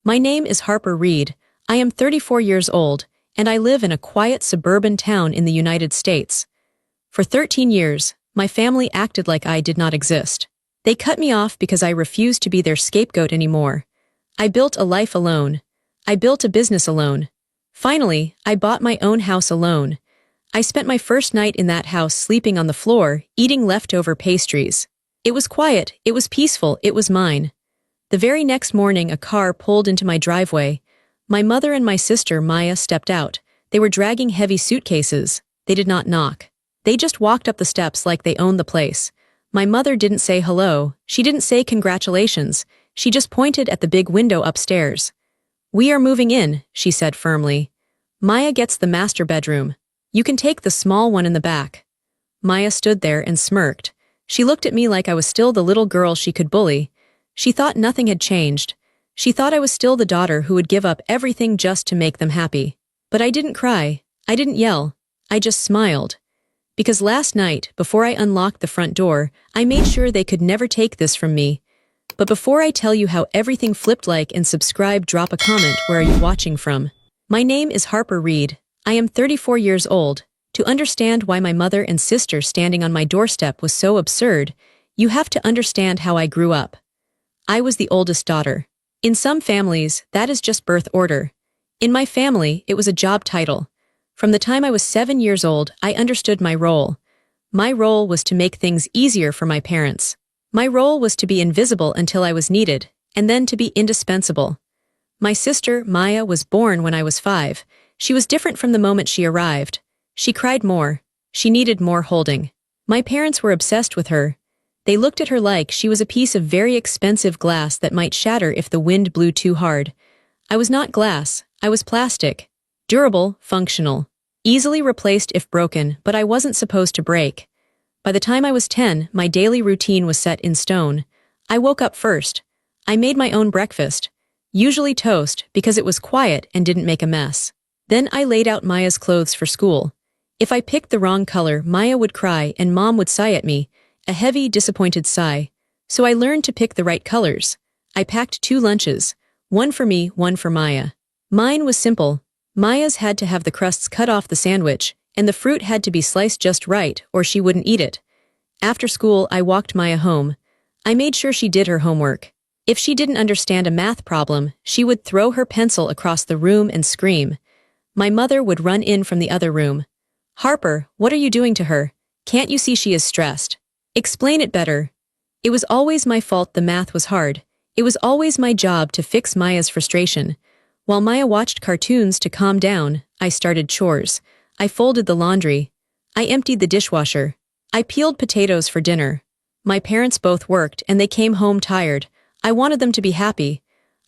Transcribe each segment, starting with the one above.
My name is Harper Reed. I am 34 years old, and I live in a quiet suburban town in the United States. For 13 years, my family acted like I did not exist. They cut me off because I refused to be their scapegoat anymore. I built a life alone. I built a business alone. Finally, I bought my own house alone. I spent my first night in that house sleeping on the floor, eating leftover pastries. It was quiet, it was peaceful, it was mine. The very next morning a car pulled into my driveway. My mother and my sister Maya stepped out. They were dragging heavy suitcases. They did not knock. They just walked up the steps like they owned the place. My mother didn't say hello. She didn't say congratulations. She just pointed at the big window upstairs. "We are moving in," she said firmly. "Maya gets the master bedroom. You can take the small one in the back." Maya stood there and smirked. She looked at me like I was still the little girl she could bully. She thought nothing had changed. She thought I was still the daughter who would give up everything just to make them happy. But I didn't cry. I didn't yell. I just smiled. Because last night, before I unlocked the front door, I made sure they could never take this from me. But before I tell you how everything flipped, like and subscribe, drop a comment. Where are you watching from? My name is Harper Reed. I am 34 years old. To understand why my mother and sister standing on my doorstep was so absurd, you have to understand how I grew up. I was the oldest daughter. In some families, that is just birth order. In my family, it was a job title. From the time I was 7 years old, I understood my role. My role was to make things easier for my parents. My role was to be invisible until I was needed, and then to be indispensable. My sister, Maya, was born when I was 5. She was different from the moment she arrived. She cried more. She needed more holding. My parents were obsessed with her. They looked at her like she was a piece of very expensive glass that might shatter if the wind blew too hard. I was not glass. I was plastic. Durable, functional. Easily replaced if broken, but I wasn't supposed to break. By the time I was 10, my daily routine was set in stone. I woke up first. I made my own breakfast. Usually toast, because it was quiet and didn't make a mess. Then I laid out Maya's clothes for school. If I picked the wrong color, Maya would cry and Mom would sigh at me, a heavy, disappointed sigh. So I learned to pick the right colors. I packed 2 lunches, one for me, one for Maya. Mine was simple. Maya's had to have the crusts cut off the sandwich, and the fruit had to be sliced just right, or she wouldn't eat it. After school, I walked Maya home. I made sure she did her homework. If she didn't understand a math problem, she would throw her pencil across the room and scream. My mother would run in from the other room. "Harper, what are you doing to her? Can't you see she is stressed? Explain it better." It was always my fault the math was hard. It was always my job to fix Maya's frustration. While Maya watched cartoons to calm down, I started chores. I folded the laundry. I emptied the dishwasher. I peeled potatoes for dinner. My parents both worked and they came home tired. I wanted them to be happy.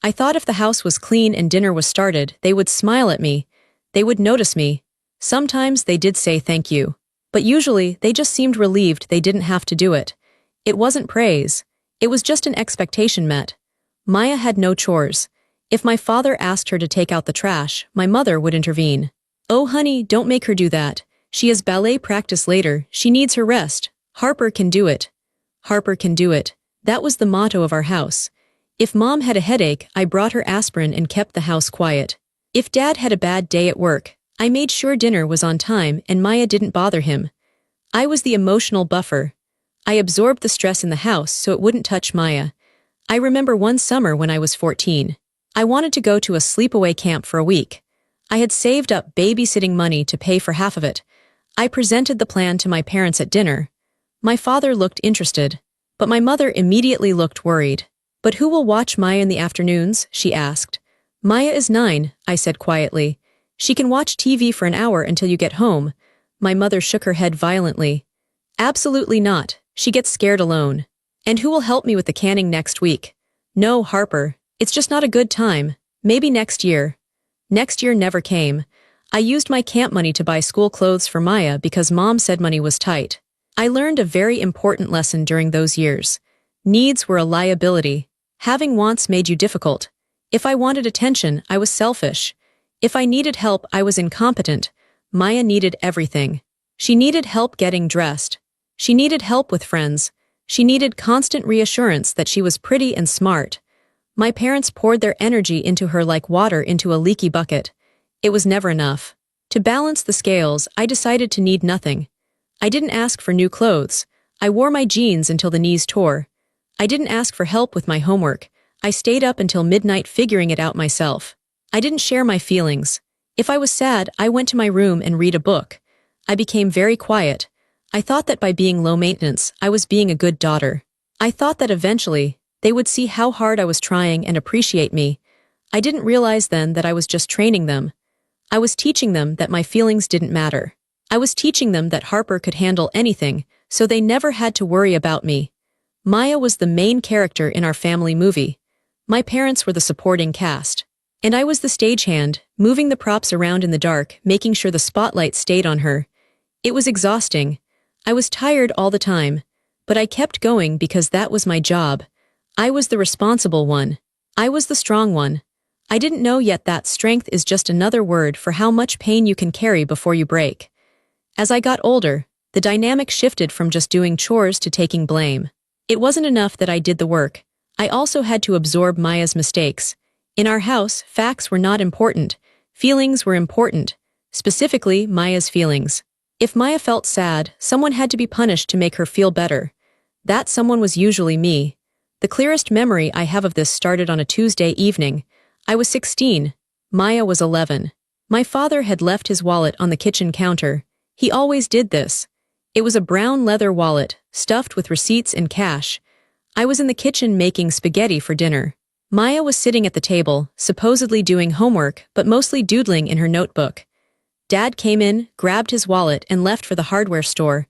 I thought if the house was clean and dinner was started, they would smile at me. They would notice me. Sometimes they did say thank you. But usually, they just seemed relieved they didn't have to do it. It wasn't praise. It was just an expectation met. Maya had no chores. If my father asked her to take out the trash, my mother would intervene. "Oh honey, don't make her do that. She has ballet practice later. She needs her rest. Harper can do it." Harper can do it. That was the motto of our house. If Mom had a headache, I brought her aspirin and kept the house quiet. If Dad had a bad day at work, I made sure dinner was on time and Maya didn't bother him. I was the emotional buffer. I absorbed the stress in the house so it wouldn't touch Maya. I remember one summer when I was 14. I wanted to go to a sleepaway camp for a week. I had saved up babysitting money to pay for half of it. I presented the plan to my parents at dinner. My father looked interested, but my mother immediately looked worried. "But who will watch Maya in the afternoons?" she asked. "Maya is 9, I said quietly. "She can watch TV for an hour until you get home." My mother shook her head violently. "Absolutely not. She gets scared alone. And who will help me with the canning next week?" "No, Harper. It's just not a good time. Maybe next year." Next year never came. I used my camp money to buy school clothes for Maya because Mom said money was tight. I learned a very important lesson during those years. Needs were a liability. Having wants made you difficult. If I wanted attention, I was selfish. If I needed help, I was incompetent. Maya needed everything. She needed help getting dressed. She needed help with friends. She needed constant reassurance that she was pretty and smart. My parents poured their energy into her like water into a leaky bucket. It was never enough. To balance the scales, I decided to need nothing. I didn't ask for new clothes. I wore my jeans until the knees tore. I didn't ask for help with my homework. I stayed up until midnight figuring it out myself. I didn't share my feelings. If I was sad, I went to my room and read a book. I became very quiet. I thought that by being low maintenance, I was being a good daughter. I thought that eventually, they would see how hard I was trying and appreciate me. I didn't realize then that I was just training them. I was teaching them that my feelings didn't matter. I was teaching them that Harper could handle anything, so they never had to worry about me. Maya was the main character in our family movie. My parents were the supporting cast. And I was the stagehand, moving the props around in the dark, making sure the spotlight stayed on her. It was exhausting. I was tired all the time. But I kept going because that was my job. I was the responsible one. I was the strong one. I didn't know yet that strength is just another word for how much pain you can carry before you break. As I got older, the dynamic shifted from just doing chores to taking blame. It wasn't enough that I did the work. I also had to absorb Maya's mistakes. In our house, facts were not important. Feelings were important. Specifically, Maya's feelings. If Maya felt sad, someone had to be punished to make her feel better. That someone was usually me. The clearest memory I have of this started on a Tuesday evening. I was 16. Maya was 11. My father had left his wallet on the kitchen counter. He always did this. It was a brown leather wallet, stuffed with receipts and cash. I was in the kitchen making spaghetti for dinner. Maya was sitting at the table, supposedly doing homework, but mostly doodling in her notebook. Dad came in, grabbed his wallet, and left for the hardware store.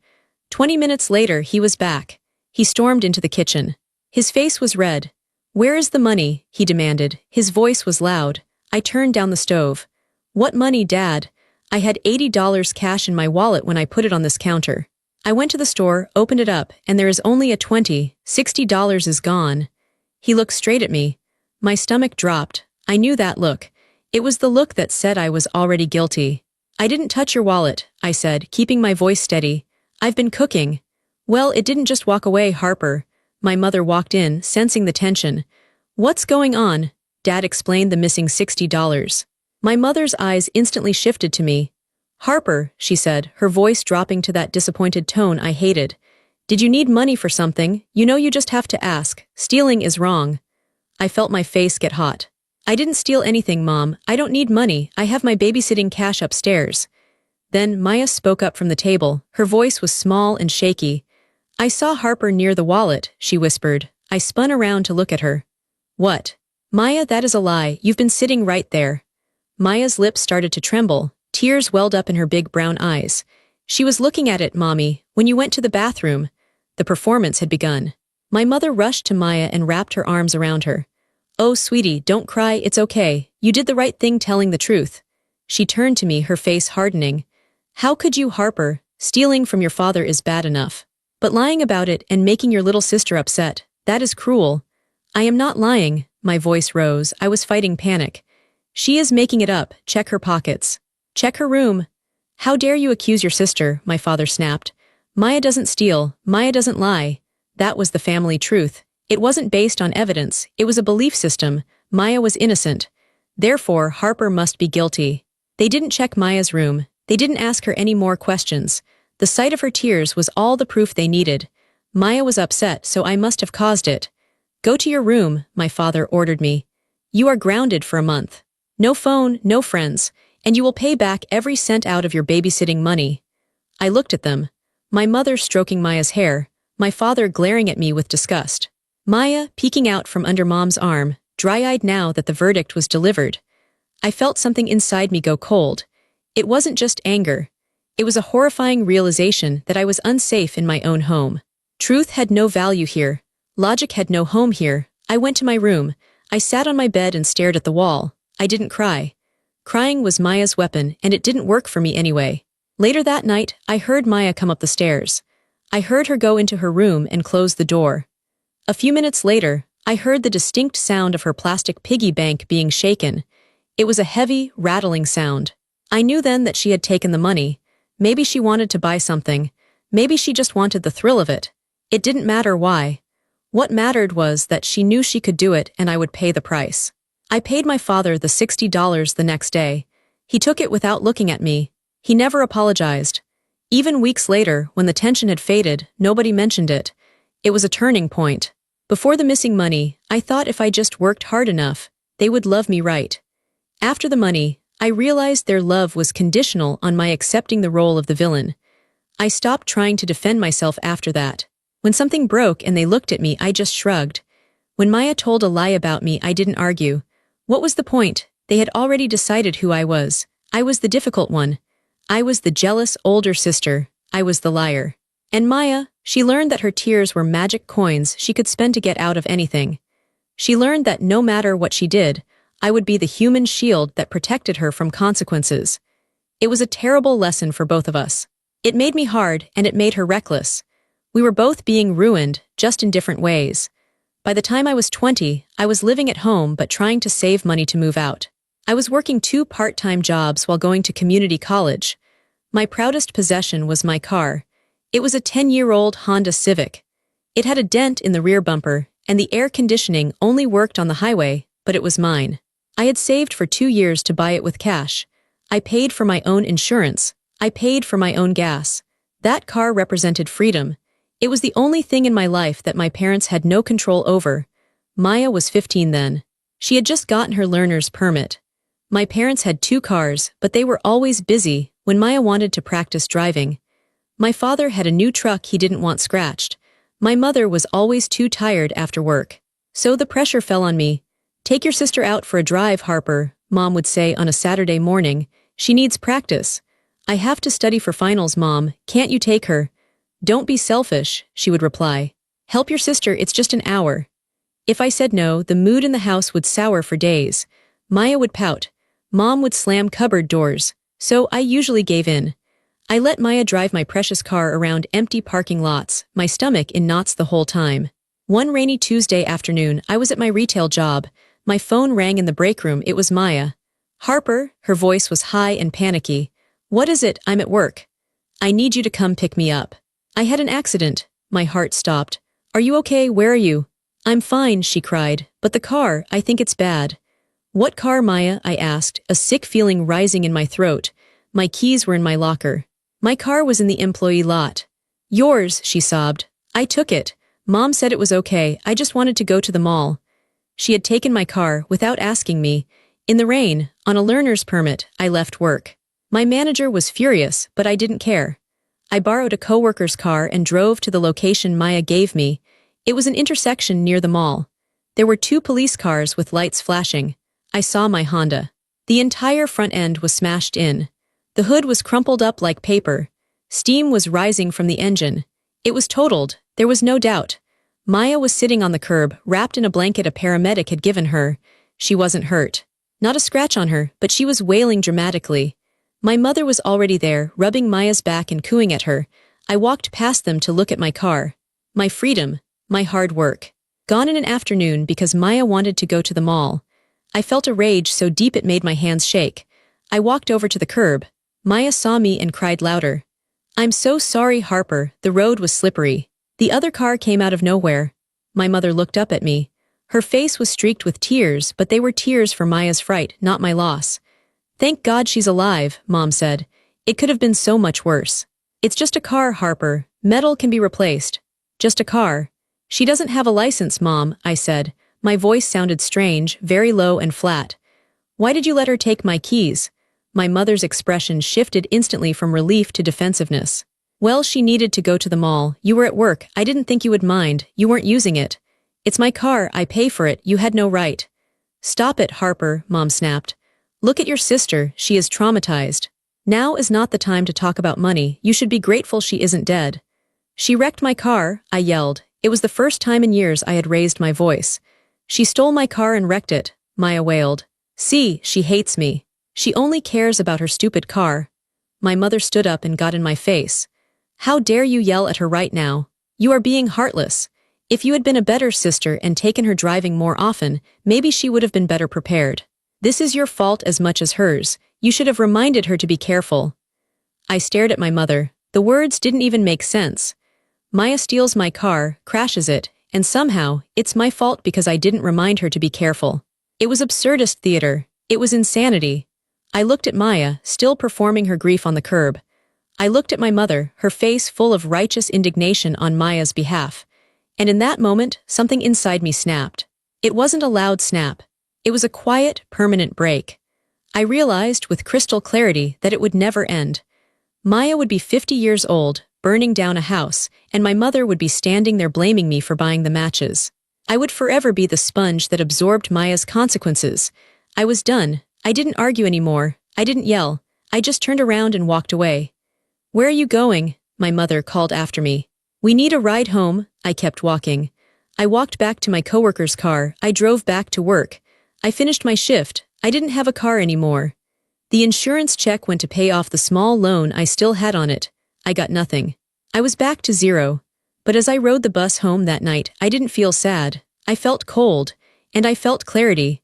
20 minutes later, he was back. He stormed into the kitchen. His face was red. "Where is the money?" he demanded. His voice was loud. I turned down the stove. "What money, Dad?" I had $80 cash in my wallet when I put it on this counter. I went to the store, opened it up, and there is only a $20. $60 is gone. He looked straight at me. My stomach dropped. I knew that look. It was the look that said I was already guilty. "I didn't touch your wallet," I said, keeping my voice steady. "I've been cooking." "Well, it didn't just walk away, Harper." My mother walked in, sensing the tension. "What's going on?" Dad explained the missing $60. My mother's eyes instantly shifted to me. "Harper," she said, her voice dropping to that disappointed tone I hated. "Did you need money for something? You know you just have to ask. Stealing is wrong." I felt my face get hot. "I didn't steal anything, Mom. I don't need money. I have my babysitting cash upstairs." Then Maya spoke up from the table. Her voice was small and shaky. "I saw Harper near the wallet," she whispered. I spun around to look at her. "What?" "Maya, that is a lie. You've been sitting right there." Maya's lips started to tremble. Tears welled up in her big brown eyes. "She was looking at it, Mommy, when you went to the bathroom." The performance had begun. My mother rushed to Maya and wrapped her arms around her. "Oh, sweetie, don't cry, it's okay. You did the right thing telling the truth." She turned to me, her face hardening. "How could you, Harper? Stealing from your father is bad enough. But lying about it and making your little sister upset, that is cruel." "I am not lying." My voice rose. I was fighting panic. "She is making it up. Check her pockets. Check her room." "How dare you accuse your sister?" my father snapped. "Maya doesn't steal. Maya doesn't lie." That was the family truth. It wasn't based on evidence. It was a belief system. Maya was innocent. Therefore, Harper must be guilty. They didn't check Maya's room. They didn't ask her any more questions. The sight of her tears was all the proof they needed. Maya was upset, so I must have caused it. "Go to your room," my father ordered me. "You are grounded for a month. No phone, no friends, and you will pay back every cent out of your babysitting money." I looked at them. My mother stroking Maya's hair, my father glaring at me with disgust. Maya peeking out from under Mom's arm, dry-eyed now that the verdict was delivered. I felt something inside me go cold. It wasn't just anger. It was a horrifying realization that I was unsafe in my own home. Truth had no value here. Logic had no home here. I went to my room. I sat on my bed and stared at the wall. I didn't cry. Crying was Maya's weapon, and it didn't work for me anyway. Later that night, I heard Maya come up the stairs. I heard her go into her room and close the door. A few minutes later, I heard the distinct sound of her plastic piggy bank being shaken. It was a heavy, rattling sound. I knew then that she had taken the money. Maybe she wanted to buy something. Maybe she just wanted the thrill of it. It didn't matter why. What mattered was that she knew she could do it and I would pay the price. I paid my father the $60 the next day. He took it without looking at me. He never apologized. Even weeks later, when the tension had faded, nobody mentioned it. It was a turning point. Before the missing money, I thought if I just worked hard enough, they would love me right. After the money, I realized their love was conditional on my accepting the role of the villain. I stopped trying to defend myself after that. When something broke and they looked at me, I just shrugged. When Maya told a lie about me, I didn't argue. What was the point? They had already decided who I was. I was the difficult one. I was the jealous older sister. I was the liar. And Maya, she learned that her tears were magic coins she could spend to get out of anything. She learned that no matter what she did, I would be the human shield that protected her from consequences. It was a terrible lesson for both of us. It made me hard and it made her reckless. We were both being ruined, just in different ways. By the time I was 20, I was living at home but trying to save money to move out. I was working 2 part-time jobs while going to community college. My proudest possession was my car. It was a 10-year-old Honda Civic. It had a dent in the rear bumper, and the air conditioning only worked on the highway, but it was mine. I had saved for 2 years to buy it with cash. I paid for my own insurance. I paid for my own gas. That car represented freedom. It was the only thing in my life that my parents had no control over. Maya was 15 then. She had just gotten her learner's permit. My parents had 2 cars, but they were always busy when Maya wanted to practice driving. My father had a new truck he didn't want scratched. My mother was always too tired after work. So the pressure fell on me. "Take your sister out for a drive, Harper," Mom would say on a Saturday morning. "She needs practice." "I have to study for finals, Mom. Can't you take her?" "Don't be selfish," she would reply. "Help your sister, it's just an hour." If I said no, the mood in the house would sour for days. Maya would pout. Mom would slam cupboard doors. So I usually gave in. I let Maya drive my precious car around empty parking lots, my stomach in knots the whole time. One rainy Tuesday afternoon, I was at my retail job. My phone rang in the break room. It was Maya. "Harper," her voice was high and panicky. "What is it? I'm at work. I need you to come pick me up. I had an accident." My heart stopped. "Are you okay? Where are you?" "I'm fine," she cried. "But the car, I think it's bad." "What car, Maya?" I asked, a sick feeling rising in my throat. My keys were in my locker. "My car was in the employee lot." "Yours," she sobbed. "I took it. Mom said it was okay. I just wanted to go to the mall." She had taken my car without asking me. In the rain, on a learner's permit, I left work. My manager was furious, but I didn't care. I borrowed a coworker's car and drove to the location Maya gave me. It was an intersection near the mall. There were 2 police cars with lights flashing. I saw my Honda. The entire front end was smashed in. The hood was crumpled up like paper. Steam was rising from the engine. It was totaled, there was no doubt. Maya was sitting on the curb, wrapped in a blanket a paramedic had given her. She wasn't hurt. Not a scratch on her, but she was wailing dramatically. My mother was already there, rubbing Maya's back and cooing at her. I walked past them to look at my car. My freedom, my hard work. Gone in an afternoon because Maya wanted to go to the mall. I felt a rage so deep it made my hands shake. I walked over to the curb. Maya saw me and cried louder. "I'm so sorry, Harper." The road was slippery. The other car came out of nowhere. My mother looked up at me. Her face was streaked with tears, but they were tears for Maya's fright, not my loss. "Thank God she's alive," Mom said. "It could have been so much worse." "It's just a car, Harper. Metal can be replaced." "Just a car." "She doesn't have a license, Mom," I said. My voice sounded strange, very low and flat. "Why did you let her take my keys?" My mother's expression shifted instantly from relief to defensiveness. "Well, she needed to go to the mall. You were at work. I didn't think you would mind. You weren't using it." "It's my car. I pay for it. You had no right." "Stop it, Harper," Mom snapped. "Look at your sister. She is traumatized. Now is not the time to talk about money. You should be grateful she isn't dead." "She wrecked my car," I yelled. It was the first time in years I had raised my voice. "She stole my car and wrecked it," Maya wailed. "See, she hates me. She only cares about her stupid car." My mother stood up and got in my face. "How dare you yell at her right now? You are being heartless. If you had been a better sister and taken her driving more often, maybe she would have been better prepared. This is your fault as much as hers. You should have reminded her to be careful." I stared at my mother. The words didn't even make sense. Maya steals my car, crashes it, and somehow, it's my fault because I didn't remind her to be careful. It was absurdist theater. It was insanity. I looked at Maya, still performing her grief on the curb. I looked at my mother, her face full of righteous indignation on Maya's behalf. And in that moment, something inside me snapped. It wasn't a loud snap. It was a quiet, permanent break. I realized with crystal clarity that it would never end. Maya would be 50 years old, burning down a house, and my mother would be standing there blaming me for buying the matches. I would forever be the sponge that absorbed Maya's consequences. I was done. I didn't argue anymore. I didn't yell. I just turned around and walked away. "Where are you going?" my mother called after me. "We need a ride home." I kept walking. I walked back to my coworker's car. I drove back to work. I finished my shift. I didn't have a car anymore. The insurance check went to pay off the small loan I still had on it. I got nothing. I was back to zero. But as I rode the bus home that night, I didn't feel sad. I felt cold. And I felt clarity.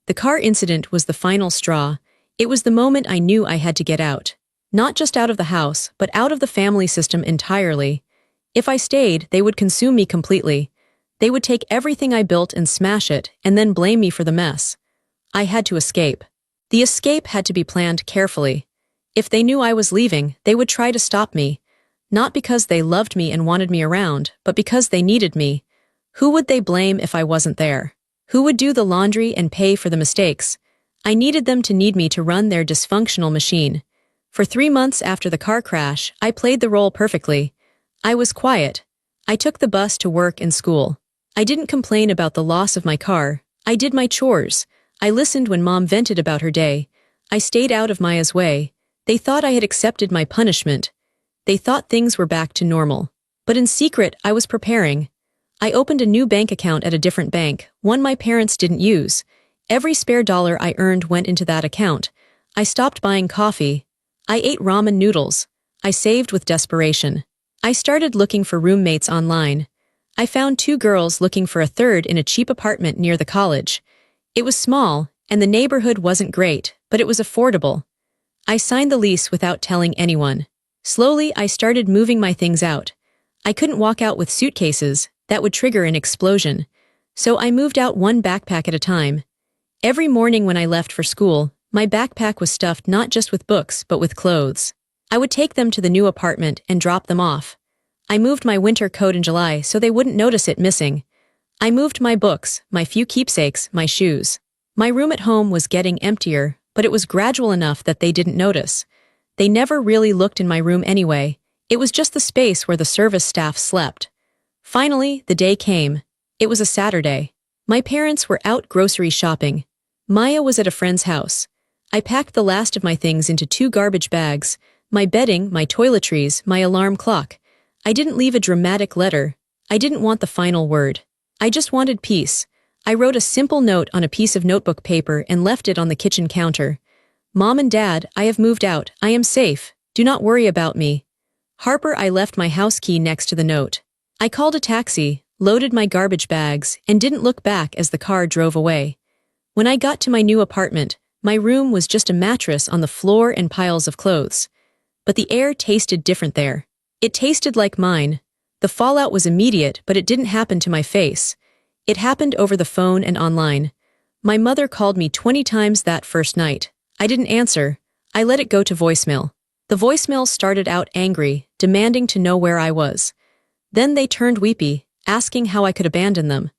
The car incident was the final straw. It was the moment I knew I had to get out. Not just out of the house, but out of the family system entirely. If I stayed, they would consume me completely. They would take everything I built and smash it, and then blame me for the mess. I had to escape. The escape had to be planned carefully. If they knew I was leaving, they would try to stop me. Not because they loved me and wanted me around, but because they needed me. Who would they blame if I wasn't there? Who would do the laundry and pay for the mistakes? I needed them to need me to run their dysfunctional machine. For 3 months after the car crash, I played the role perfectly. I was quiet. I took the bus to work and school. I didn't complain about the loss of my car. I did my chores. I listened when Mom vented about her day. I stayed out of Maya's way. They thought I had accepted my punishment. They thought things were back to normal. But in secret, I was preparing. I opened a new bank account at a different bank, one my parents didn't use. Every spare dollar I earned went into that account. I stopped buying coffee. I ate ramen noodles. I saved with desperation. I started looking for roommates online. I found 2 girls looking for a third in a cheap apartment near the college. It was small, and the neighborhood wasn't great, but it was affordable. I signed the lease without telling anyone. Slowly, I started moving my things out. I couldn't walk out with suitcases. That would trigger an explosion. So I moved out one backpack at a time. Every morning when I left for school, my backpack was stuffed not just with books, but with clothes. I would take them to the new apartment and drop them off. I moved my winter coat in July so they wouldn't notice it missing. I moved my books, my few keepsakes, my shoes. My room at home was getting emptier, but it was gradual enough that they didn't notice. They never really looked in my room anyway. It was just the space where the service staff slept. Finally, the day came. It was a Saturday. My parents were out grocery shopping. Maya was at a friend's house. I packed the last of my things into 2 garbage bags, my bedding, my toiletries, my alarm clock. I didn't leave a dramatic letter. I didn't want the final word. I just wanted peace. I wrote a simple note on a piece of notebook paper and left it on the kitchen counter. "Mom and Dad, I have moved out. I am safe. Do not worry about me. Harper." I left my house key next to the note. I called a taxi, loaded my garbage bags, and didn't look back as the car drove away. When I got to my new apartment, my room was just a mattress on the floor and piles of clothes. But the air tasted different there. It tasted like mine. The fallout was immediate, but it didn't happen to my face. It happened over the phone and online. My mother called me 20 times that first night. I didn't answer. I let it go to voicemail. The voicemail started out angry, demanding to know where I was. Then they turned weepy, asking how I could abandon them.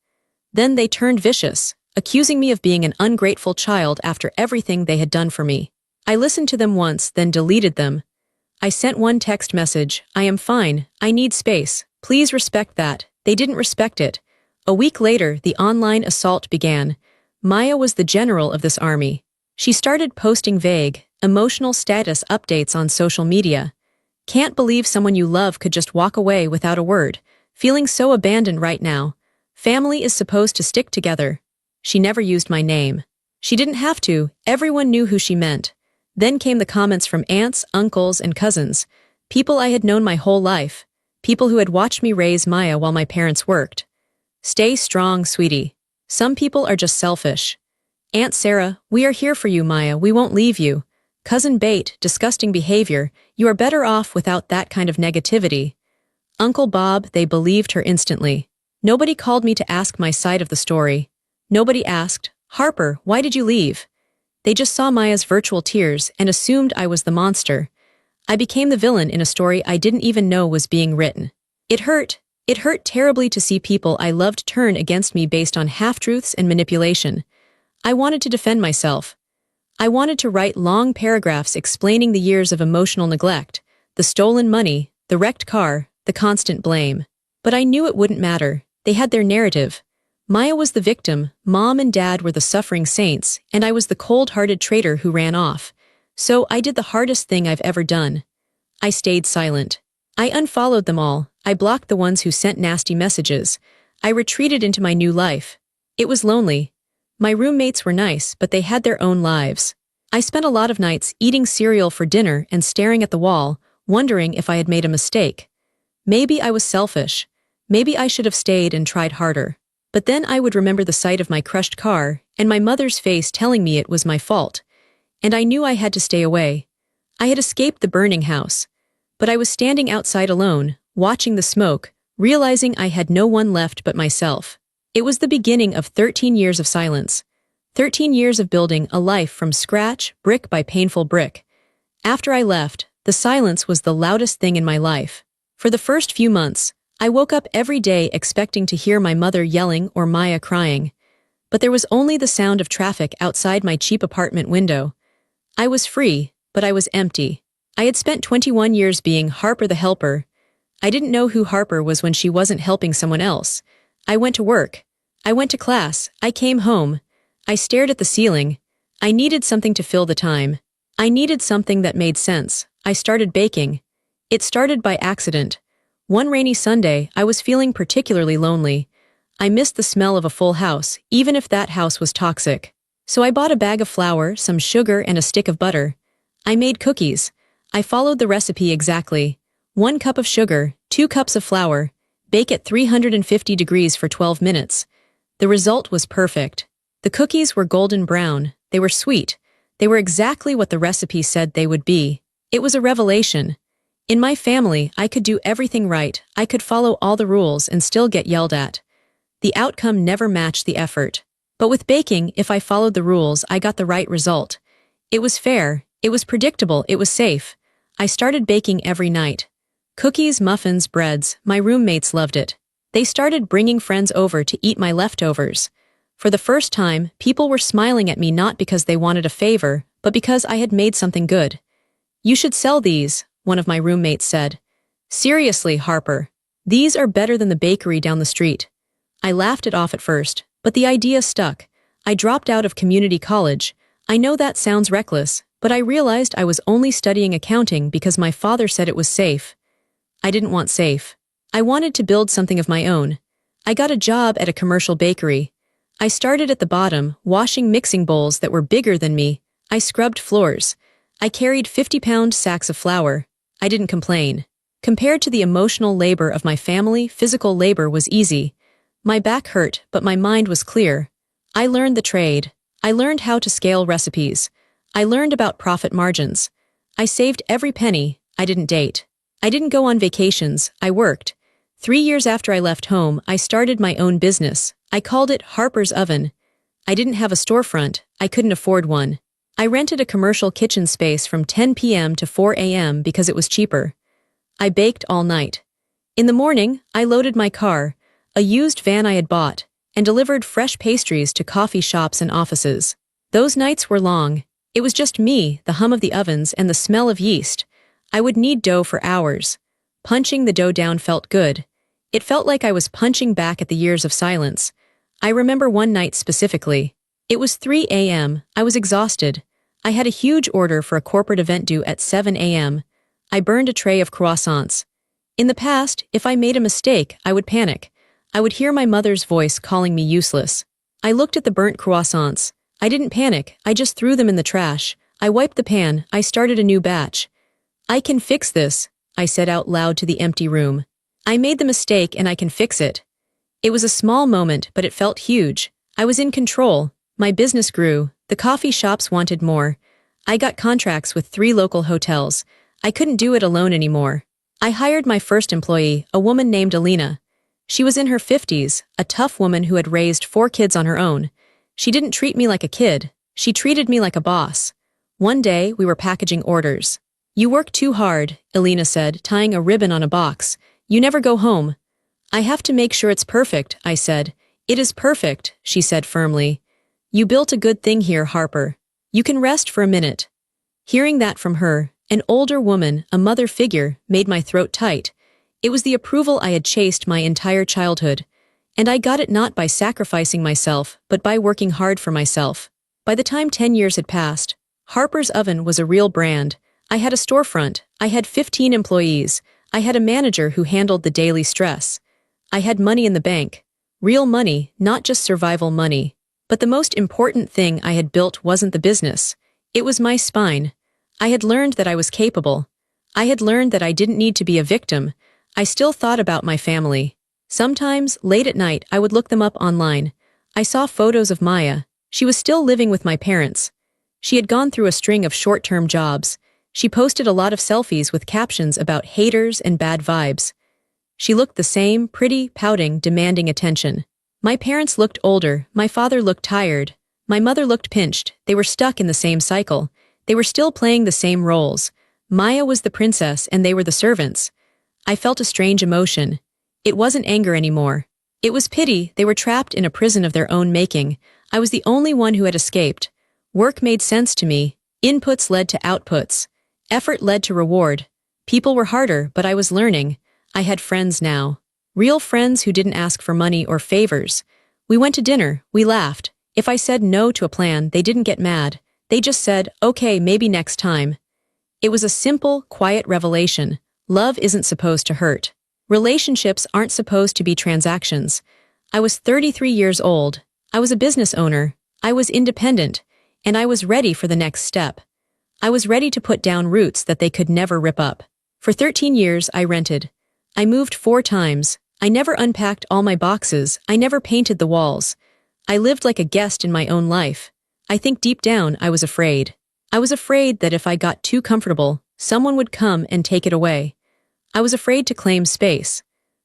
Then they turned vicious, accusing me of being an ungrateful child after everything they had done for me. I listened to them once, then deleted them. I sent one text message: "I am fine. I need space. Please respect that." They didn't respect it. A week later, the online assault began. Maya was the general of this army. She started posting vague, emotional status updates on social media. "Can't believe someone you love could just walk away without a word. Feeling so abandoned right now. Family is supposed to stick together." She never used my name. She didn't have to. Everyone knew who she meant. Then came the comments from aunts, uncles, and cousins. People I had known my whole life. People who had watched me raise Maya while my parents worked. "Stay strong, sweetie. Some people are just selfish." "Aunt Sarah, we are here for you, Maya. We won't leave you." "Cousin Bate, disgusting behavior. You are better off without that kind of negativity." "Uncle Bob," they believed her instantly. Nobody called me to ask my side of the story. Nobody asked, "Harper, why did you leave?" They just saw Maya's virtual tears and assumed I was the monster. I became the villain in a story I didn't even know was being written. It hurt. It hurt terribly to see people I loved turn against me based on half-truths and manipulation. I wanted to defend myself. I wanted to write long paragraphs explaining the years of emotional neglect, the stolen money, the wrecked car, the constant blame. But I knew it wouldn't matter. They had their narrative. Maya was the victim, Mom and Dad were the suffering saints, and I was the cold-hearted traitor who ran off. So I did the hardest thing I've ever done. I stayed silent. I unfollowed them all. I blocked the ones who sent nasty messages. I retreated into my new life. It was lonely. My roommates were nice, but they had their own lives. I spent a lot of nights eating cereal for dinner and staring at the wall, wondering if I had made a mistake. Maybe I was selfish. Maybe I should have stayed and tried harder. But then I would remember the sight of my crushed car and my mother's face telling me it was my fault. And I knew I had to stay away. I had escaped the burning house. But I was standing outside alone, watching the smoke, realizing I had no one left but myself. It was the beginning of 13 years of silence. 13 years of building a life from scratch, brick by painful brick. After I left, the silence was the loudest thing in my life. For the first few months, I woke up every day expecting to hear my mother yelling or Maya crying. But there was only the sound of traffic outside my cheap apartment window. I was free, but I was empty. I had spent 21 years being Harper the helper. I didn't know who Harper was when she wasn't helping someone else. I went to work. I went to class. I came home. I stared at the ceiling. I needed something to fill the time. I needed something that made sense. I started baking. It started by accident. One rainy Sunday, I was feeling particularly lonely. I missed the smell of a full house, even if that house was toxic. So I bought a bag of flour, some sugar, and a stick of butter. I made cookies. I followed the recipe exactly. 1 cup of sugar, 2 cups of flour. Bake at 350 degrees for 12 minutes. The result was perfect. The cookies were golden brown. They were sweet. They were exactly what the recipe said they would be. It was a revelation. In my family, I could do everything right. I could follow all the rules and still get yelled at. The outcome never matched the effort. But with baking, if I followed the rules, I got the right result. It was fair. It was predictable. It was safe. I started baking every night. Cookies, muffins, breads. My roommates loved it. They started bringing friends over to eat my leftovers. For the first time, people were smiling at me not because they wanted a favor, but because I had made something good. "You should sell these," one of my roommates said. "Seriously, Harper. These are better than the bakery down the street." I laughed it off at first, but the idea stuck. I dropped out of community college. I know that sounds reckless, but I realized I was only studying accounting because my father said it was safe. I didn't want safe. I wanted to build something of my own. I got a job at a commercial bakery. I started at the bottom, washing mixing bowls that were bigger than me. I scrubbed floors. I carried 50-pound sacks of flour. I didn't complain. Compared to the emotional labor of my family, physical labor was easy. My back hurt, but my mind was clear. I learned the trade. I learned how to scale recipes. I learned about profit margins. I saved every penny. I didn't date. I didn't go on vacations. I worked. 3 years after I left home, I started my own business. I called it Harper's Oven. I didn't have a storefront. I couldn't afford one. I rented a commercial kitchen space from 10 p.m. to 4 a.m. because it was cheaper. I baked all night. In the morning, I loaded my car, a used van I had bought, and delivered fresh pastries to coffee shops and offices. Those nights were long. It was just me, the hum of the ovens, and the smell of yeast. I would knead dough for hours. Punching the dough down felt good. It felt like I was punching back at the years of silence. I remember one night specifically. It was 3 a.m. I was exhausted. I had a huge order for a corporate event due at 7 a.m. I burned a tray of croissants. In the past, if I made a mistake, I would panic. I would hear my mother's voice calling me useless. I looked at the burnt croissants. I didn't panic. I just threw them in the trash. I wiped the pan. I started a new batch. "I can fix this," I said out loud to the empty room. "I made the mistake and I can fix it." It was a small moment, but it felt huge. I was in control. My business grew. The coffee shops wanted more. I got contracts with 3 local hotels. I couldn't do it alone anymore. I hired my first employee, a woman named Alina. She was in her 50s, a tough woman who had raised 4 kids on her own. She didn't treat me like a kid. She treated me like a boss. One day, we were packaging orders. "You work too hard," Elena said, tying a ribbon on a box. "You never go home." "I have to make sure it's perfect," I said. "It is perfect," she said firmly. "You built a good thing here, Harper. You can rest for a minute." Hearing that from her, an older woman, a mother figure, made my throat tight. It was the approval I had chased my entire childhood. And I got it not by sacrificing myself, but by working hard for myself. By the time 10 years had passed, Harper's Oven was a real brand. I had a storefront, I had 15 employees, I had a manager who handled the daily stress. I had money in the bank. Real money, not just survival money. But the most important thing I had built wasn't the business. It was my spine. I had learned that I was capable. I had learned that I didn't need to be a victim. I still thought about my family. Sometimes, late at night, I would look them up online. I saw photos of Maya. She was still living with my parents. She had gone through a string of short-term jobs. She posted a lot of selfies with captions about haters and bad vibes. She looked the same, pretty, pouting, demanding attention. My parents looked older, my father looked tired. My mother looked pinched. They were stuck in the same cycle. They were still playing the same roles. Maya was the princess and they were the servants. I felt a strange emotion. It wasn't anger anymore. It was pity. They were trapped in a prison of their own making. I was the only one who had escaped. Work made sense to me. Inputs led to outputs. Effort led to reward. People were harder, but I was learning. I had friends now. Real friends who didn't ask for money or favors. We went to dinner, we laughed. If I said no to a plan, they didn't get mad. They just said, "Okay, maybe next time." It was a simple, quiet revelation. Love isn't supposed to hurt. Relationships aren't supposed to be transactions. I was 33 years old. I was a business owner. I was independent. And I was ready for the next step. I was ready to put down roots that they could never rip up. For 13 years, I rented. I moved 4 times. I never unpacked all my boxes. I never painted the walls. I lived like a guest in my own life. I think deep down, I was afraid. I was afraid that if I got too comfortable, someone would come and take it away. I was afraid to claim space.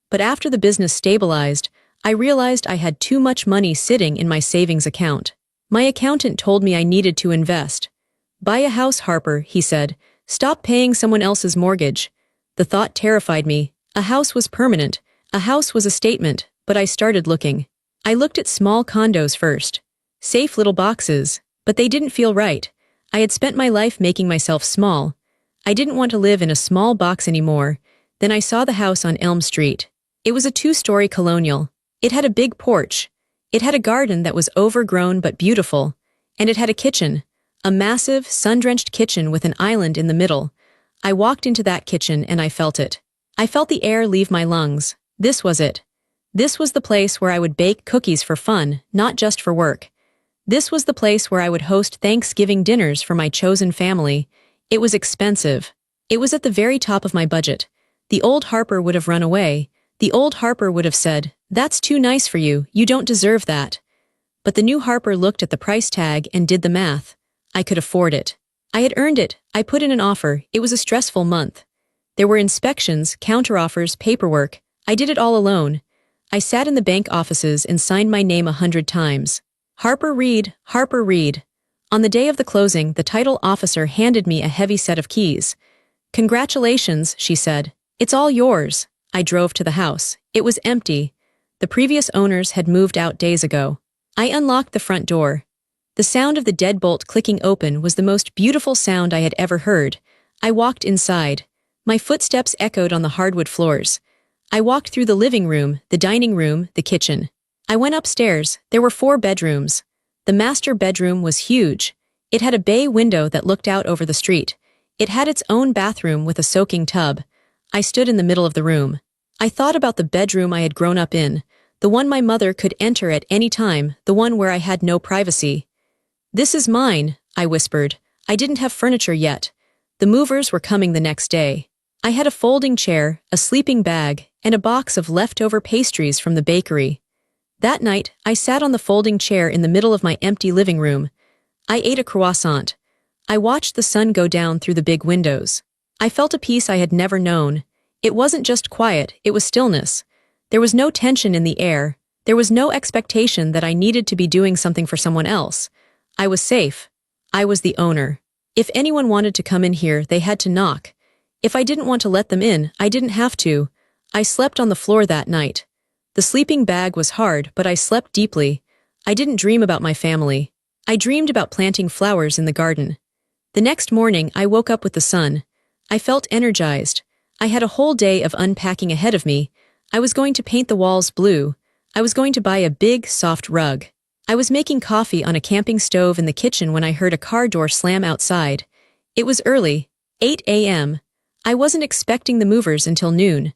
But after the business stabilized, I realized I had too much money sitting in my savings account. My accountant told me I needed to invest. "Buy a house, Harper," he said. "Stop paying someone else's mortgage." The thought terrified me. A house was permanent. A house was a statement, but I started looking. I looked at small condos first. Safe little boxes, but they didn't feel right. I had spent my life making myself small. I didn't want to live in a small box anymore. Then I saw the house on Elm Street. It was a 2-story colonial. It had a big porch. It had a garden that was overgrown but beautiful. And it had a kitchen. A massive, sun-drenched kitchen with an island in the middle. I walked into that kitchen and I felt it. I felt the air leave my lungs. This was it. This was the place where I would bake cookies for fun, not just for work. This was the place where I would host Thanksgiving dinners for my chosen family. It was expensive. It was at the very top of my budget. The old Harper would have run away. The old Harper would have said, "That's too nice for you, you don't deserve that." But the new Harper looked at the price tag and did the math. I could afford it. I had earned it. I put in an offer. It was a stressful month. There were inspections, counteroffers, paperwork. I did it all alone. I sat in the bank offices and signed my name 100 times. Harper Reed, Harper Reed. On the day of the closing, the title officer handed me a heavy set of keys. "Congratulations," she said. "It's all yours." I drove to the house. It was empty. The previous owners had moved out days ago. I unlocked the front door. The sound of the deadbolt clicking open was the most beautiful sound I had ever heard. I walked inside. My footsteps echoed on the hardwood floors. I walked through the living room, the dining room, the kitchen. I went upstairs. There were 4 bedrooms. The master bedroom was huge. It had a bay window that looked out over the street. It had its own bathroom with a soaking tub. I stood in the middle of the room. I thought about the bedroom I had grown up in, the one my mother could enter at any time, the one where I had no privacy. "This is mine," I whispered. I didn't have furniture yet. The movers were coming the next day. I had a folding chair, a sleeping bag, and a box of leftover pastries from the bakery. That night, I sat on the folding chair in the middle of my empty living room. I ate a croissant. I watched the sun go down through the big windows. I felt a peace I had never known. It wasn't just quiet, it was stillness. There was no tension in the air. There was no expectation that I needed to be doing something for someone else. I was safe. I was the owner. If anyone wanted to come in here, they had to knock. If I didn't want to let them in, I didn't have to. I slept on the floor that night. The sleeping bag was hard, but I slept deeply. I didn't dream about my family. I dreamed about planting flowers in the garden. The next morning, I woke up with the sun. I felt energized. I had a whole day of unpacking ahead of me. I was going to paint the walls blue. I was going to buy a big, soft rug. I was making coffee on a camping stove in the kitchen when I heard a car door slam outside. It was early, 8 a.m. I wasn't expecting the movers until noon.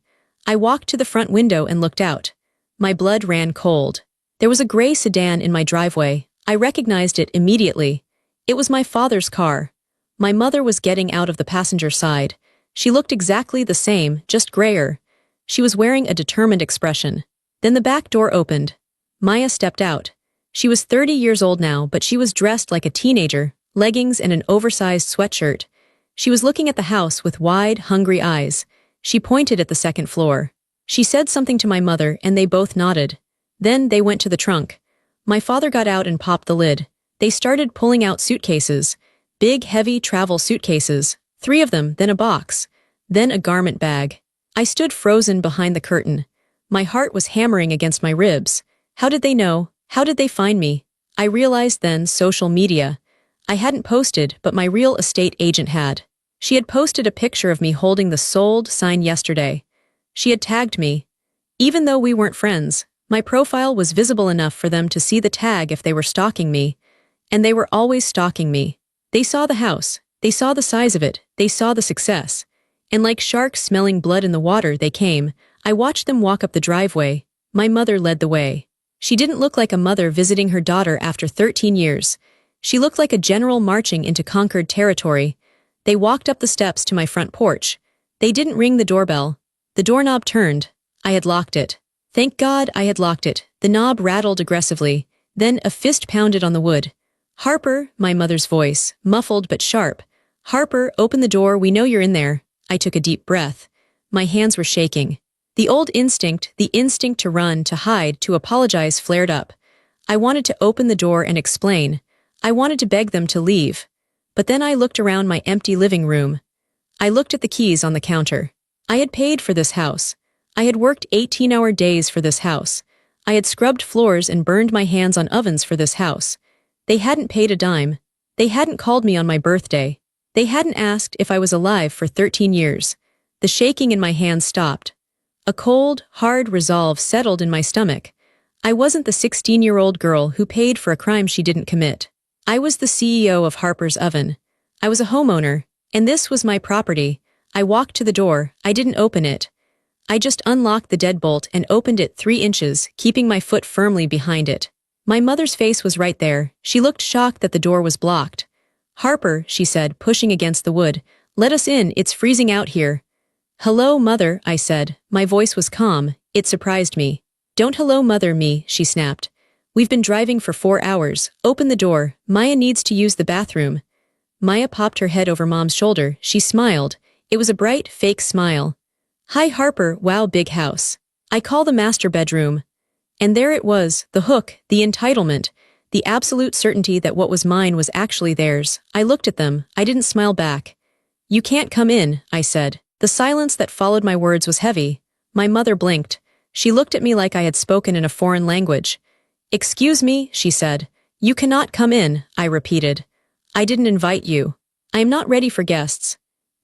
I walked to the front window and looked out. My blood ran cold. There was a gray sedan in my driveway. I recognized it immediately. It was my father's car. My mother was getting out of the passenger side. She looked exactly the same, just grayer. She was wearing a determined expression. Then the back door opened. Maya stepped out. She was 30 years old now, but she was dressed like a teenager, leggings and an oversized sweatshirt. She was looking at the house with wide, hungry eyes. She pointed at the second floor. She said something to my mother, and they both nodded. Then they went to the trunk. My father got out and popped the lid. They started pulling out suitcases. Big, heavy travel suitcases. 3 of them, then a box. Then a garment bag. I stood frozen behind the curtain. My heart was hammering against my ribs. How did they know? How did they find me? I realized then social media. I hadn't posted, but my real estate agent had. She had posted a picture of me holding the sold sign yesterday. She had tagged me. Even though we weren't friends, my profile was visible enough for them to see the tag if they were stalking me. And they were always stalking me. They saw the house. They saw the size of it. They saw the success. And like sharks smelling blood in the water, they came. I watched them walk up the driveway. My mother led the way. She didn't look like a mother visiting her daughter after 13 years. She looked like a general marching into conquered territory. They walked up the steps to my front porch. They didn't ring the doorbell. The doorknob turned. I had locked it. Thank God I had locked it. The knob rattled aggressively. Then a fist pounded on the wood. Harper, my mother's voice, muffled but sharp. Harper, open the door, we know you're in there. I took a deep breath. My hands were shaking. The instinct to run, to hide, to apologize flared up. I wanted to open the door and explain. I wanted to beg them to leave. But then I looked around my empty living room. I looked at the keys on the counter. I had paid for this house. I had worked 18-hour days for this house. I had scrubbed floors and burned my hands on ovens for this house. They hadn't paid a dime. They hadn't called me on my birthday. They hadn't asked if I was alive for 13 years. The shaking in my hands stopped. A cold, hard resolve settled in my stomach. I wasn't the 16-year-old girl who paid for a crime she didn't commit. I was the CEO of Harper's Oven. I was a homeowner, and this was my property. I walked to the door. I didn't open it. I just unlocked the deadbolt and opened it 3 inches, keeping my foot firmly behind it. My mother's face was right there. She looked shocked that the door was blocked. Harper, she said, pushing against the wood. Let us in, it's freezing out here. Hello, Mother, I said. My voice was calm. It surprised me. Don't hello, Mother, me, she snapped. We've been driving for 4 hours. Open the door. Maya needs to use the bathroom. Maya popped her head over Mom's shoulder. She smiled. It was a bright, fake smile. Hi, Harper, wow, big house. I call the master bedroom. And there it was, the hook, the entitlement, the absolute certainty that what was mine was actually theirs. I looked at them. I didn't smile back. You can't come in, I said. The silence that followed my words was heavy. My mother blinked. She looked at me like I had spoken in a foreign language. Excuse me, she said. You cannot come in, I repeated. I didn't invite you. I am not ready for guests.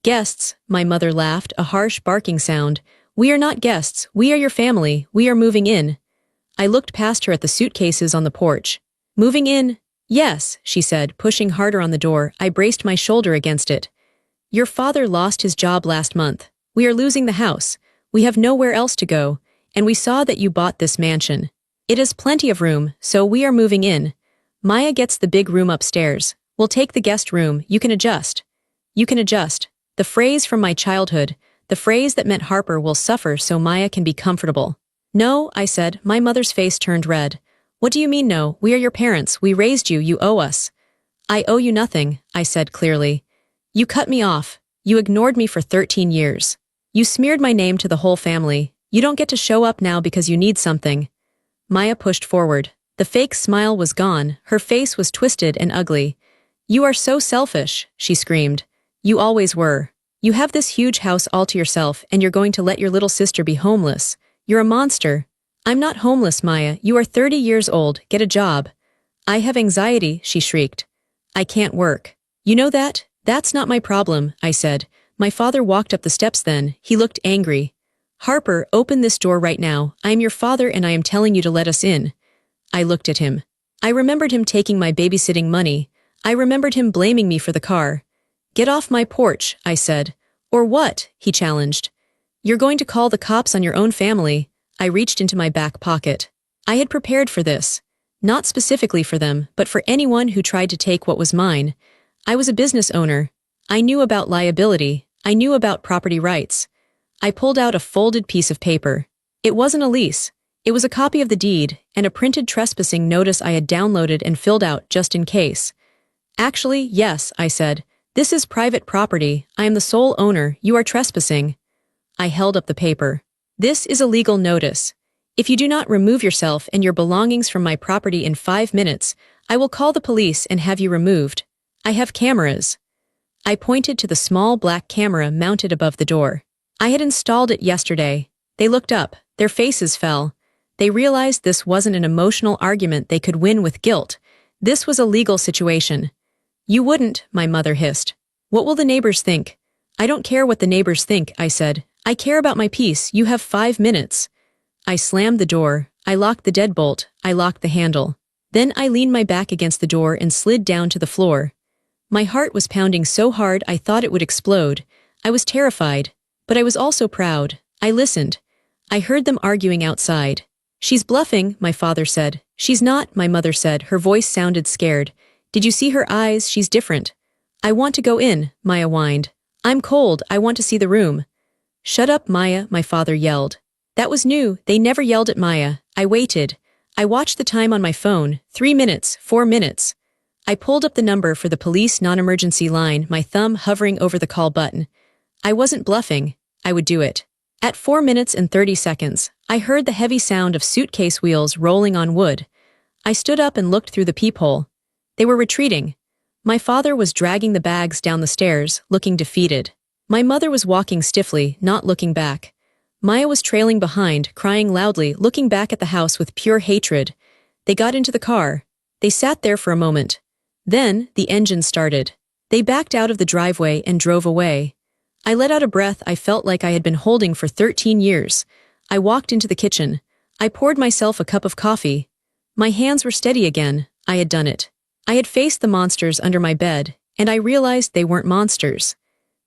Guests, my mother laughed, a harsh barking sound. We are not guests, we are your family, we are moving in. I looked past her at the suitcases on the porch. Moving in? Yes, she said, pushing harder on the door. I braced my shoulder against it. Your father lost his job last month. We are losing the house. We have nowhere else to go, and we saw that you bought this mansion. It has plenty of room, so we are moving in. Maya gets the big room upstairs. We'll take the guest room. You can adjust. You can adjust. The phrase from my childhood, the phrase that meant Harper will suffer so Maya can be comfortable. No, I said. My mother's face turned red. What do you mean no? We are your parents. We raised you. You owe us. I owe you nothing, I said clearly. You cut me off. You ignored me for 13 years. You smeared my name to the whole family. You don't get to show up now because you need something. Maya pushed forward. The fake smile was gone, her face was twisted and ugly. You are so selfish, she screamed. You always were. You have this huge house all to yourself and you're going to let your little sister be homeless. You're a monster. I'm not homeless, Maya. You are 30 years old. Get a job. I have anxiety, she shrieked. I can't work. You know that? That's not my problem, I said. My father walked up the steps then. He looked angry. Harper, open this door right now. I am your father and I am telling you to let us in. I looked at him. I remembered him taking my babysitting money. I remembered him blaming me for the car. Get off my porch, I said. Or what? He challenged. You're going to call the cops on your own family. I reached into my back pocket. I had prepared for this. Not specifically for them, but for anyone who tried to take what was mine. I was a business owner. I knew about liability. I knew about property rights. I pulled out a folded piece of paper. It wasn't a lease. It was a copy of the deed and a printed trespassing notice I had downloaded and filled out just in case. Actually, yes, I said. This is private property. I am the sole owner. You are trespassing. I held up the paper. This is a legal notice. If you do not remove yourself and your belongings from my property in 5 minutes, I will call the police and have you removed. I have cameras. I pointed to the small black camera mounted above the door. I had installed it yesterday. They looked up. Their faces fell. They realized this wasn't an emotional argument they could win with guilt. This was a legal situation. You wouldn't, my mother hissed. What will the neighbors think? I don't care what the neighbors think, I said. I care about my peace. You have 5 minutes. I slammed the door. I locked the deadbolt. I locked the handle. Then I leaned my back against the door and slid down to the floor. My heart was pounding so hard I thought it would explode. I was terrified, but I was also proud. I listened. I heard them arguing outside. She's bluffing, my father said. She's not, my mother said. Her voice sounded scared. Did you see her eyes? She's different. I want to go in, Maya whined. I'm cold. I want to see the room. Shut up, Maya, my father yelled. That was new. They never yelled at Maya. I waited. I watched the time on my phone. 3 minutes, 4 minutes. I pulled up the number for the police non-emergency line, my thumb hovering over the call button. I wasn't bluffing. I would do it. At 4 minutes and 30 seconds, I heard the heavy sound of suitcase wheels rolling on wood. I stood up and looked through the peephole. They were retreating. My father was dragging the bags down the stairs, looking defeated. My mother was walking stiffly, not looking back. Maya was trailing behind, crying loudly, looking back at the house with pure hatred. They got into the car. They sat there for a moment. Then, the engine started. They backed out of the driveway and drove away. I let out a breath I felt like I had been holding for 13 years. I walked into the kitchen. I poured myself a cup of coffee. My hands were steady again. I had done it. I had faced the monsters under my bed, and I realized they weren't monsters.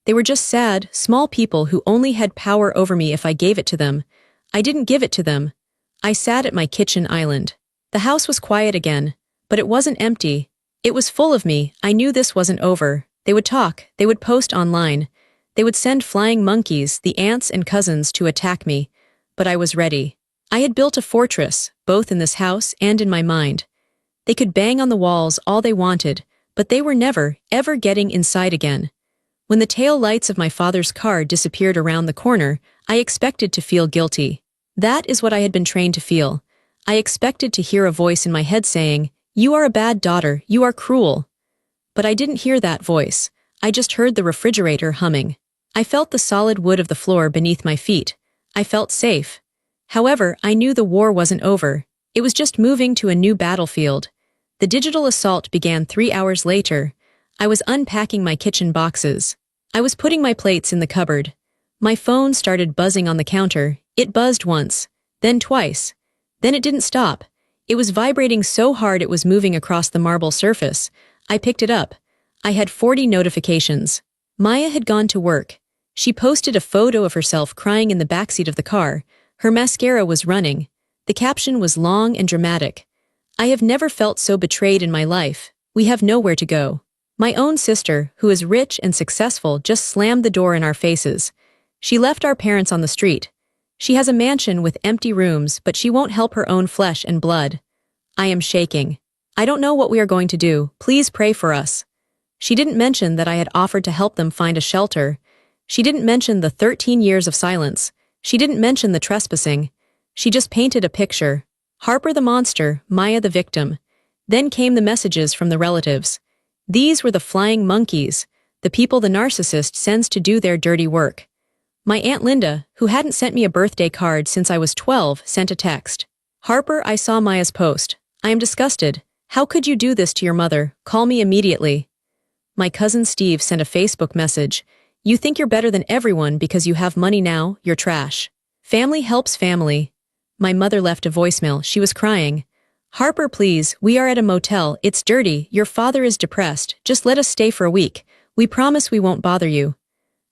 They were just sad, small people who only had power over me if I gave it to them. I didn't give it to them. I sat at my kitchen island. The house was quiet again, but it wasn't empty. It was full of me. I knew this wasn't over. They would talk. They would post online. They would send flying monkeys, the aunts and cousins, to attack me. But I was ready. I had built a fortress, both in this house and in my mind. They could bang on the walls all they wanted, but they were never, ever getting inside again. When the tail lights of my father's car disappeared around the corner, I expected to feel guilty. That is what I had been trained to feel. I expected to hear a voice in my head saying, "You are a bad daughter, you are cruel." But I didn't hear that voice. I just heard the refrigerator humming. I felt the solid wood of the floor beneath my feet. I felt safe. However, I knew the war wasn't over. It was just moving to a new battlefield. The digital assault began 3 hours later. I was unpacking my kitchen boxes. I was putting my plates in the cupboard. My phone started buzzing on the counter. It buzzed once, then twice. Then it didn't stop. It was vibrating so hard it was moving across the marble surface. I picked it up. I had 40 notifications. Maya had gone to work. She posted a photo of herself crying in the backseat of the car. Her mascara was running. The caption was long and dramatic. I have never felt so betrayed in my life. We have nowhere to go. My own sister, who is rich and successful, just slammed the door in our faces. She left our parents on the street. She has a mansion with empty rooms, but she won't help her own flesh and blood. I am shaking. I don't know what we are going to do. Please pray for us. She didn't mention that I had offered to help them find a shelter. She didn't mention the 13 years of silence. She didn't mention the trespassing. She just painted a picture. Harper the monster, Maya the victim. Then came the messages from the relatives. These were the flying monkeys, the people the narcissist sends to do their dirty work. My Aunt Linda, who hadn't sent me a birthday card since I was 12, sent a text. Harper, I saw Maya's post. I am disgusted. How could you do this to your mother? Call me immediately. My cousin Steve sent a Facebook message. You think you're better than everyone because you have money now, you're trash. Family helps family. My mother left a voicemail. She was crying. Harper, please, we are at a motel. It's dirty. Your father is depressed. Just let us stay for a week. We promise we won't bother you.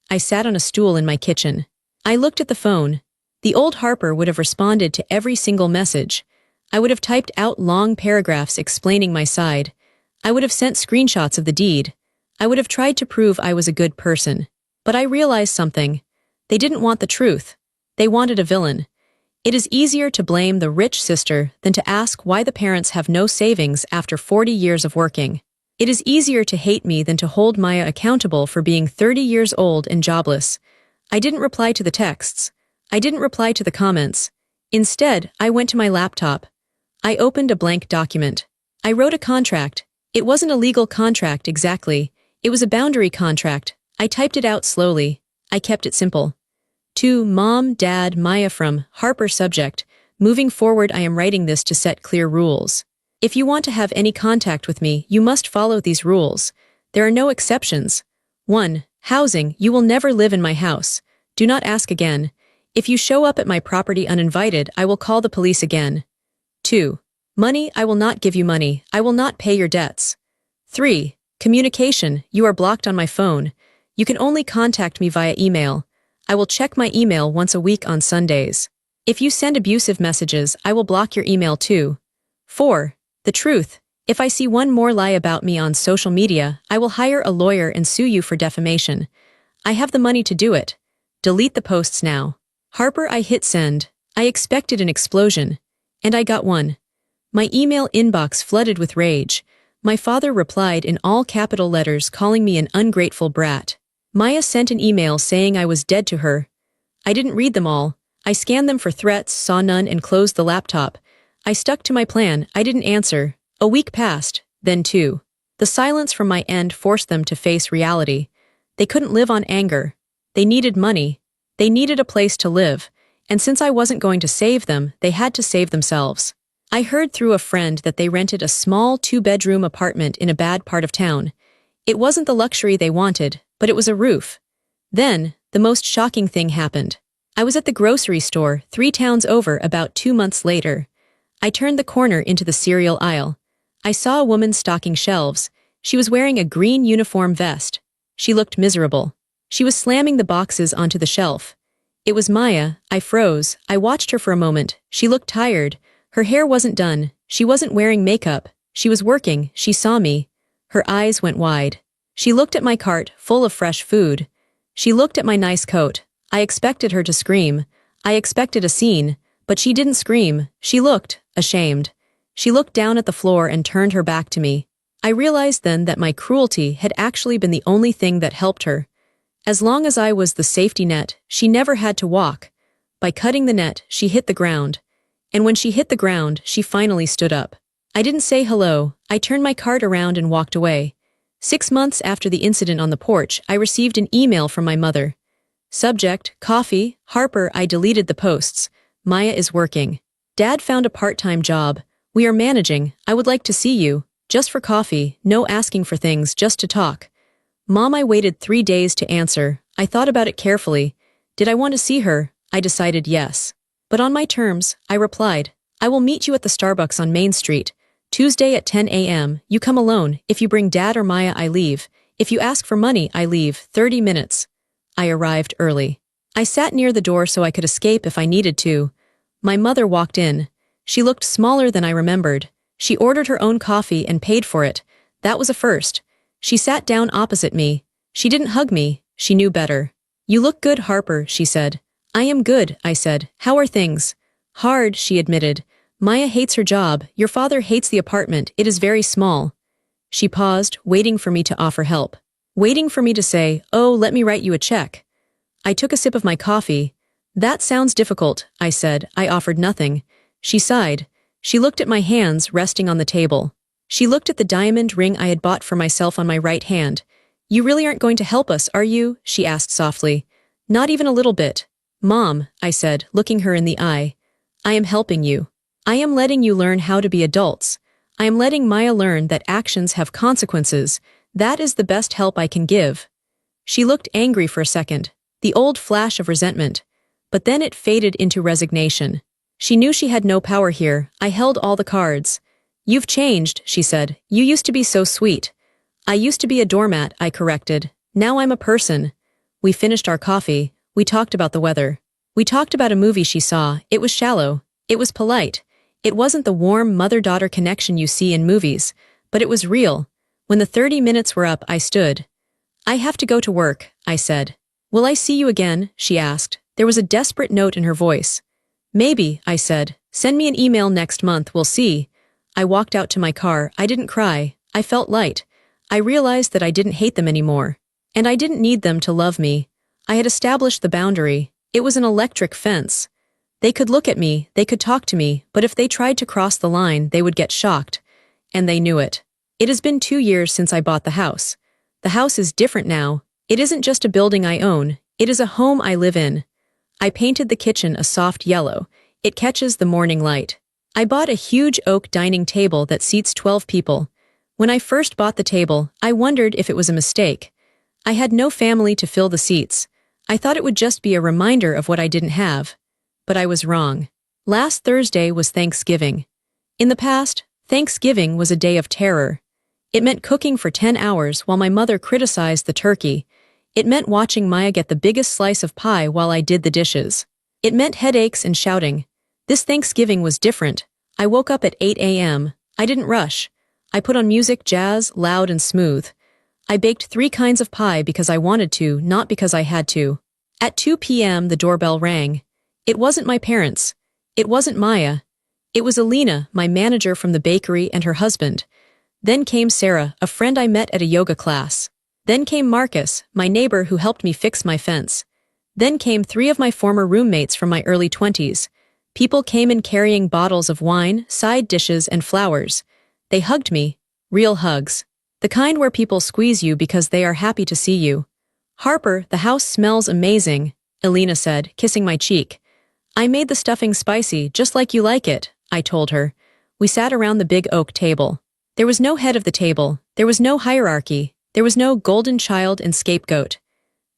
I sat on a stool in my kitchen. I looked at the phone. The old Harper would have responded to every single message. I would have typed out long paragraphs explaining my side. I would have sent screenshots of the deed. I would have tried to prove I was a good person. But I realized something. They didn't want the truth. They wanted a villain. It is easier to blame the rich sister than to ask why the parents have no savings after 40 years of working. It is easier to hate me than to hold Maya accountable for being 30 years old and jobless. I didn't reply to the texts. I didn't reply to the comments. Instead, I went to my laptop. I opened a blank document. I wrote a contract. It wasn't a legal contract exactly. It was a boundary contract. I typed it out slowly. I kept it simple. To Mom, Dad, Maya from Harper subject. Moving forward, I am writing this to set clear rules. If you want to have any contact with me, you must follow these rules. There are no exceptions. 1. Housing. You will never live in my house. Do not ask again. If you show up at my property uninvited, I will call the police again. 2. Money. I will not give you money. I will not pay your debts. 3. Communication. You are blocked on my phone. You can only contact me via email. I will check my email once a week on Sundays. If you send abusive messages, I will block your email too. 4. The truth. If I see one more lie about me on social media, I will hire a lawyer and sue you for defamation. I have the money to do it. Delete the posts now. Harper, I hit send. I expected an explosion. And I got one. My email inbox flooded with rage. My father replied in all capital letters calling me an ungrateful brat. Maya sent an email saying I was dead to her. I didn't read them all. I scanned them for threats, saw none, and closed the laptop. I stuck to my plan. I didn't answer. A week passed, then 2. The silence from my end forced them to face reality. They couldn't live on anger. They needed money. They needed a place to live. And since I wasn't going to save them, they had to save themselves. I heard through a friend that they rented a small 2-bedroom apartment in a bad part of town. It wasn't the luxury they wanted, but it was a roof. Then, the most shocking thing happened. I was at the grocery store 3 towns over about 2 months later. I turned the corner into the cereal aisle. I saw a woman stocking shelves. She was wearing a green uniform vest. She looked miserable. She was slamming the boxes onto the shelf. It was Maya. I froze. I watched her for a moment. She looked tired. Her hair wasn't done. She wasn't wearing makeup. She was working. She saw me. Her eyes went wide. She looked at my cart, full of fresh food. She looked at my nice coat. I expected her to scream. I expected a scene, but she didn't scream. She looked ashamed. She looked down at the floor and turned her back to me. I realized then that my cruelty had actually been the only thing that helped her. As long as I was the safety net, she never had to walk. By cutting the net, she hit the ground. And when she hit the ground, she finally stood up. I didn't say hello. I turned my cart around and walked away. 6 months after the incident on the porch, I received an email from my mother. Subject, coffee, Harper. I deleted the posts. Maya is working. Dad found a part-time job. We are managing. I would like to see you. Just for coffee, no asking for things, just to talk. Mom, I waited 3 days to answer. I thought about it carefully. Did I want to see her? I decided yes. But on my terms, I replied. I will meet you at the Starbucks on Main Street. Tuesday at 10 a.m. You come alone. If you bring Dad or Maya, I leave. If you ask for money, I leave. 30 minutes. I arrived early. I sat near the door so I could escape if I needed to. My mother walked in. She looked smaller than I remembered. She ordered her own coffee and paid for it. That was a first. She sat down opposite me. She didn't hug me. She knew better. You look good, Harper, she said. I am good, I said. How are things? Hard, she admitted. Maya hates her job. Your father hates the apartment. It is very small. She paused, waiting for me to offer help. Waiting for me to say, oh, let me write you a check. I took a sip of my coffee. That sounds difficult, I said. I offered nothing. She sighed. She looked at my hands resting on the table. She looked at the diamond ring I had bought for myself on my right hand. You really aren't going to help us, are you? She asked softly. Not even a little bit. Mom, I said, looking her in the eye. I am helping you. I am letting you learn how to be adults. I am letting Maya learn that actions have consequences. That is the best help I can give. She looked angry for a second, the old flash of resentment. But then it faded into resignation. She knew she had no power here. I held all the cards. You've changed, she said. You used to be so sweet. I used to be a doormat, I corrected. Now I'm a person. We finished our coffee. We talked about the weather. We talked about a movie she saw. It was shallow. It was polite. It wasn't the warm mother-daughter connection you see in movies, but it was real. When the 30 minutes were up, I stood. I have to go to work, I said. Will I see you again? She asked. There was a desperate note in her voice. Maybe, I said. Send me an email next month, we'll see. I walked out to my car. I didn't cry. I felt light. I realized that I didn't hate them anymore. And I didn't need them to love me. I had established the boundary. It was an electric fence. They could look at me, they could talk to me, but if they tried to cross the line, they would get shocked. And they knew it. It has been 2 years since I bought the house. The house is different now. It isn't just a building I own. It is a home I live in. I painted the kitchen a soft yellow. It catches the morning light. I bought a huge oak dining table that seats 12 people. When I first bought the table, I wondered if it was a mistake. I had no family to fill the seats. I thought it would just be a reminder of what I didn't have. But I was wrong. Last Thursday was Thanksgiving. In the past, Thanksgiving was a day of terror. It meant cooking for 10 hours while my mother criticized the turkey. It meant watching Maya get the biggest slice of pie while I did the dishes. It meant headaches and shouting. This Thanksgiving was different. I woke up at 8 a.m. I didn't rush. I put on music, jazz, loud and smooth. I baked 3 kinds of pie because I wanted to, not because I had to. At 2 p.m. the doorbell rang. It wasn't my parents. It wasn't Maya. It was Alina, my manager from the bakery, and her husband. Then came Sarah, a friend I met at a yoga class. Then came Marcus, my neighbor who helped me fix my fence. Then came 3 of my former roommates from my early 20s. People came in carrying bottles of wine, side dishes, and flowers. They hugged me. Real hugs. The kind where people squeeze you because they are happy to see you. Harper, the house smells amazing, Alina said, kissing my cheek. I made the stuffing spicy, just like you like it, I told her. We sat around the big oak table. There was no head of the table. There was no hierarchy. There was no golden child and scapegoat.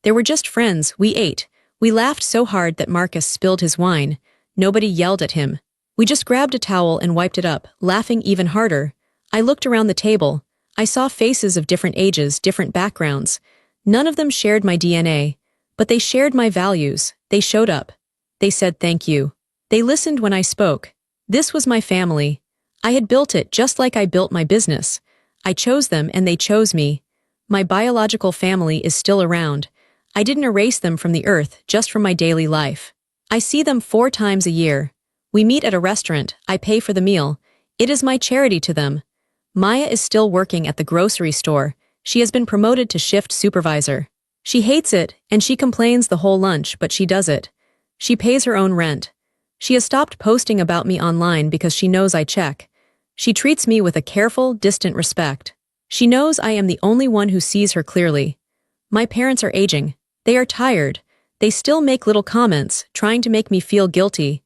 There were just friends. We ate. We laughed so hard that Marcus spilled his wine. Nobody yelled at him. We just grabbed a towel and wiped it up, laughing even harder. I looked around the table. I saw faces of different ages, different backgrounds. None of them shared my DNA, but they shared my values. They showed up. They said thank you. They listened when I spoke. This was my family. I had built it just like I built my business. I chose them and they chose me. My biological family is still around. I didn't erase them from the earth, just from my daily life. I see them 4 times a year. We meet at a restaurant. I pay for the meal. It is my charity to them. Maya is still working at the grocery store. She has been promoted to shift supervisor. She hates it, and she complains the whole lunch, but she does it. She pays her own rent. She has stopped posting about me online because she knows I check. She treats me with a careful, distant respect. She knows I am the only one who sees her clearly. My parents are aging. They are tired. They still make little comments, trying to make me feel guilty.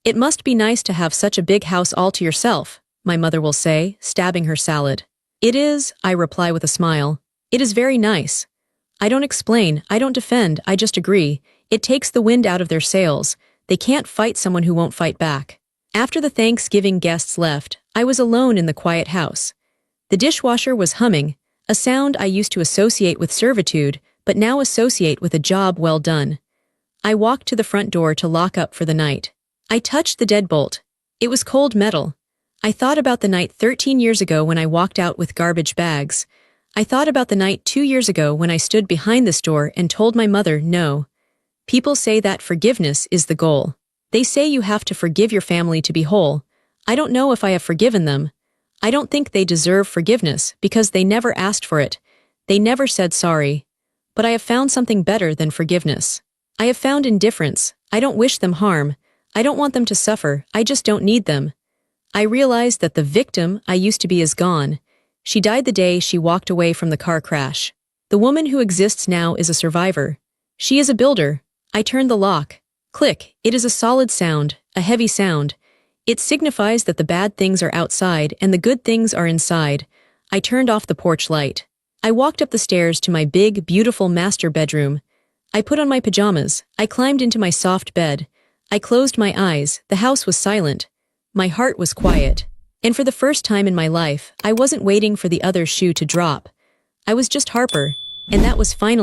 It must be nice to have such a big house all to yourself, my mother will say, stabbing her salad. It is, I reply with a smile. It is very nice. I don't explain, I don't defend, I just agree. It takes the wind out of their sails. They can't fight someone who won't fight back. After the Thanksgiving guests left, I was alone in the quiet house. The dishwasher was humming, a sound I used to associate with servitude, but now associate with a job well done. I walked to the front door to lock up for the night. I touched the deadbolt. It was cold metal. I thought about the night 13 years ago when I walked out with garbage bags. I thought about the night 2 years ago when I stood behind this door and told my mother no. People say that forgiveness is the goal. They say you have to forgive your family to be whole. I don't know if I have forgiven them. I don't think they deserve forgiveness because they never asked for it. They never said sorry. But I have found something better than forgiveness. I have found indifference. I don't wish them harm. I don't want them to suffer. I just don't need them. I realized that the victim I used to be is gone. She died the day she walked away from the car crash. The woman who exists now is a survivor. She is a builder. I turned the lock. Click. It is a solid sound, a heavy sound. It signifies that the bad things are outside and the good things are inside. I turned off the porch light. I walked up the stairs to my big, beautiful master bedroom. I put on my pajamas. I climbed into my soft bed. I closed my eyes. The house was silent. My heart was quiet. And for the first time in my life, I wasn't waiting for the other shoe to drop. I was just Harper, and that was finally